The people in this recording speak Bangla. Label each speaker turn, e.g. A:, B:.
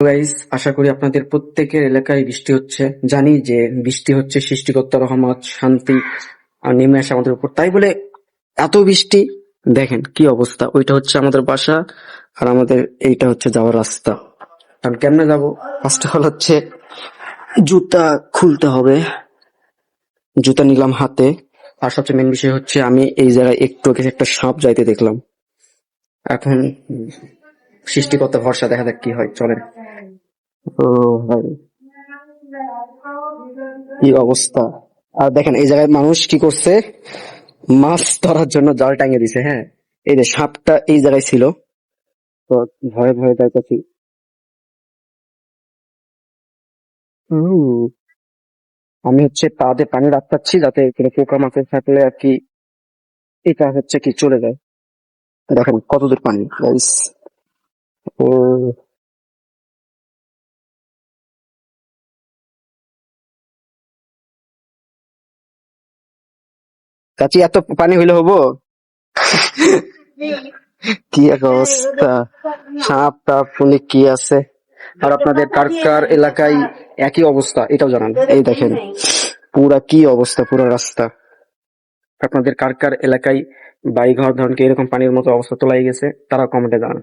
A: গাইস, আশা করি আপনাদের প্রত্যেকের এলাকায় বৃষ্টি হচ্ছে। জানি যে বৃষ্টি হচ্ছে সৃষ্টিকর্তার রহমত, শান্তি আর নেমে আসে আমাদের উপর। তাই বলে এত বৃষ্টি, দেখেন কি অবস্থা। ওইটা হচ্ছে আমাদের বাসা আর আমাদের এইটা হচ্ছে যাওয়ার রাস্তা। কারণ কেমনে যাবো, ফার্স্ট অফ অল হচ্ছে জুতা খুলতে হবে। জুতা নিলাম হাতে। আর সবচেয়ে মেন বিষয় হচ্ছে আমি এই জায়গায় একটু আগে একটা সাপ যাইতে দেখলাম। এখন সৃষ্টিকর্তা ভরসা, দেখা যাক কি হয়। চলেন। ও ভাই, কি অবস্থা। আর দেখেন এই জায়গায় মানুষ কি করছে, মাছ ধরার জন্য জাল টাঙিয়ে দিছে। হ্যাঁ, এই যে সাপটা এই জায়গায় ছিল, তো ভয়ে ভয়ে যাইতেছি। আমি হচ্ছে পা দিয়ে পানি রাখতাছি যাতে কোনো পোকা মাছের থাকলে আর কি এটা হচ্ছে কি চলে যায়। দেখেন কতদূর পানি গাইস। ও চাচি, এত পানি হইলে হবো? কি এক অবস্থা, সাপ টাপ শুনে কি আছে। আর আপনাদের কার কার এলাকায় একই অবস্থা এটাও জানান। এই দেখেন পুরা কি অবস্থা, পুরো রাস্তা। আপনাদের কার কার এলাকায় বাড়ি ঘর ধরনকে এরকম পানির মতো অবস্থা তোলাই গেছে, তারা কমেন্টে জানান।